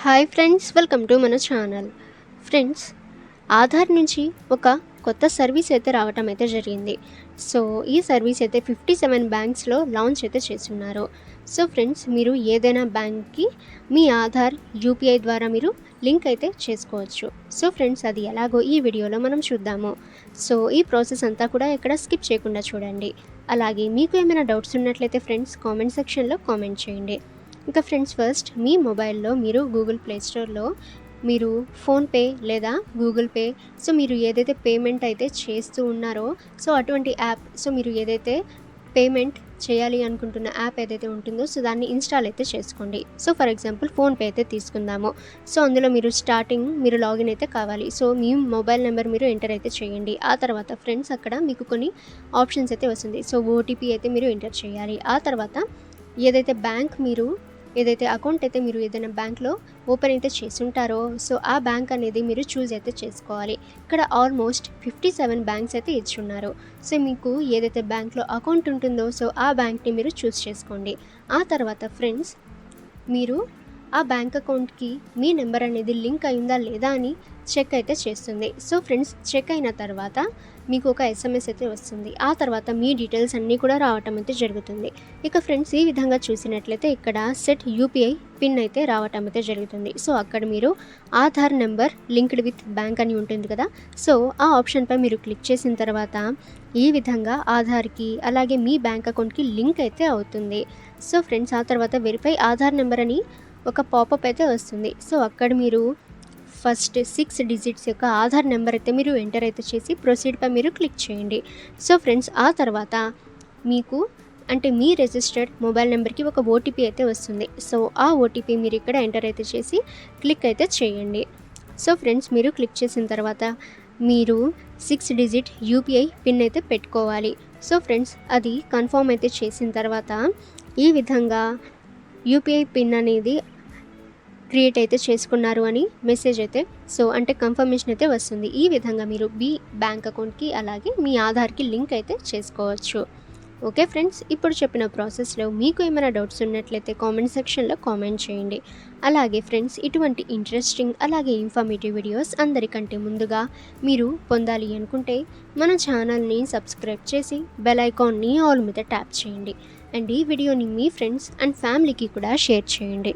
Hi friends, welcome to మన channel. Friends, Aadhaar నుంచి ఒక కొత్త సర్వీస్ అయితే రావటం అయితే జరిగింది. సో ఈ సర్వీస్ అయితే 57 బ్యాంక్స్లో లాంచ్ అయితే చేస్తున్నారు. సో ఫ్రెండ్స్, మీరు ఏదైనా బ్యాంక్కి మీ ఆధార్ యూపీఐ ద్వారా మీరు లింక్ అయితే చేసుకోవచ్చు. సో ఫ్రెండ్స్, అది ఎలాగో ఈ వీడియోలో మనం చూద్దాము. సో ఈ ప్రాసెస్ అంతా కూడా ఎక్కడ స్కిప్ చేయకుండా చూడండి. అలాగే మీకు ఏమైనా డౌట్స్ ఉన్నట్లయితే ఫ్రెండ్స్ కామెంట్ సెక్షన్లో కామెంట్ చేయండి. ఇంకా ఫ్రెండ్స్, ఫస్ట్ మీ మొబైల్లో మీరు గూగుల్ ప్లే స్టోర్లో మీరు ఫోన్పే లేదా గూగుల్ పే, సో మీరు ఏదైతే పేమెంట్ అయితే చేస్తూ ఉన్నారో సో అటువంటి యాప్, సో మీరు ఏదైతే పేమెంట్ చేయాలి అనుకుంటున్న యాప్ ఏదైతే ఉంటుందో సో దాన్ని ఇన్స్టాల్ అయితే చేసుకోండి. సో ఫర్ ఎగ్జాంపుల్ ఫోన్పే అయితే తీసుకుందాము. సో అందులో మీరు లాగిన్ అయితే కావాలి. సో మీ మొబైల్ నెంబర్ మీరు ఎంటర్ అయితే చేయండి. ఆ తర్వాత ఫ్రెండ్స్, అక్కడ మీకు కొన్ని ఆప్షన్స్ అయితే వస్తుంది. సో ఓటీపీ అయితే మీరు ఎంటర్ చేయాలి. ఆ తర్వాత ఏదైతే అకౌంట్ అయితే మీరు ఏదైనా బ్యాంక్లో ఓపెన్ అయితే చేసుంటారో సో ఆ బ్యాంక్ అనేది మీరు చూస్ అయితే చేసుకోవాలి. ఇక్కడ ఆల్మోస్ట్ 57 బ్యాంక్స్ అయితే ఇచ్చున్నారు. సో మీకు ఏదైతే బ్యాంక్లో అకౌంట్ ఉంటుందో సో ఆ బ్యాంక్ని మీరు చూస్ చేసుకోండి. ఆ తర్వాత ఫ్రెండ్స్, మీరు ఆ బ్యాంక్ అకౌంట్కి మీ నెంబర్ అనేది లింక్ అయిందా లేదా అని చెక్ అయితే చేస్తుంది. సో ఫ్రెండ్స్, చెక్ అయిన తర్వాత మీకు ఒక ఎస్ఎంఎస్ అయితే వస్తుంది. ఆ తర్వాత మీ డీటెయిల్స్ అన్నీ కూడా రావటం అయితే జరుగుతుంది. ఇక ఫ్రెండ్స్, ఈ విధంగా చూసినట్లయితే ఇక్కడ సెట్ యూపీఐ పిన్ అయితే రావటం అయితే జరుగుతుంది. సో అక్కడ మీరు Aadhaar number linked with bank అని ఉంటుంది కదా, సో ఆ ఆప్షన్పై మీరు క్లిక్ చేసిన తర్వాత ఈ విధంగా ఆధార్కి అలాగే మీ బ్యాంక్ అకౌంట్కి లింక్ అయితే అవుతుంది. సో ఫ్రెండ్స్, ఆ తర్వాత వెరిఫై ఆధార్ నెంబర్ అని ఒక పాపప్ అయితే వస్తుంది. సో అక్కడ మీరు ఫస్ట్ 6 డిజిట్స్ యొక్క ఆధార్ నెంబర్ అయితే మీరు ఎంటర్ అయితే చేసి ప్రొసీడ్పై మీరు క్లిక్ చేయండి. సో ఫ్రెండ్స్, ఆ తర్వాత మీకు మీ రిజిస్టర్డ్ మొబైల్ నెంబర్కి ఒక ఓటీపీ అయితే వస్తుంది. సో ఆ ఓటీపీ మీరు ఇక్కడ ఎంటర్ అయితే చేసి క్లిక్ అయితే చేయండి. సో ఫ్రెండ్స్, మీరు క్లిక్ చేసిన తర్వాత మీరు 6 డిజిట్ యూపీఐ పిన్ అయితే పెట్టుకోవాలి. సో ఫ్రెండ్స్, అది కన్ఫర్మ్ అయితే చేసిన తర్వాత ఈ విధంగా యూపీఐ పిన్ అనేది క్రియేట్ అయితే చేసుకున్నారు అని మెసేజ్ అయితే కన్ఫర్మేషన్ అయితే వస్తుంది. ఈ విధంగా మీరు మీ బ్యాంక్ అకౌంట్కి అలాగే మీ ఆధార్కి లింక్ అయితే చేసుకోవచ్చు. ఓకే ఫ్రెండ్స్, ఇప్పుడు చెప్పిన ప్రాసెస్లో మీకు ఏమైనా డౌట్స్ ఉన్నట్లయితే కామెంట్ సెక్షన్లో కామెంట్ చేయండి. అలాగే ఫ్రెండ్స్, ఇటువంటి ఇంట్రెస్టింగ్ అలాగే ఇన్ఫర్మేటివ్ వీడియోస్ అందరికంటే ముందుగా మీరు పొందాలి అనుకుంటే మన ఛానల్ని సబ్స్క్రైబ్ చేసి బెల్ ఐకాన్ని ఆల్ మీద ట్యాప్ చేయండి. అండ్ ఈ వీడియోని మీ ఫ్రెండ్స్ అండ్ ఫ్యామిలీకి కూడా షేర్ చేయండి.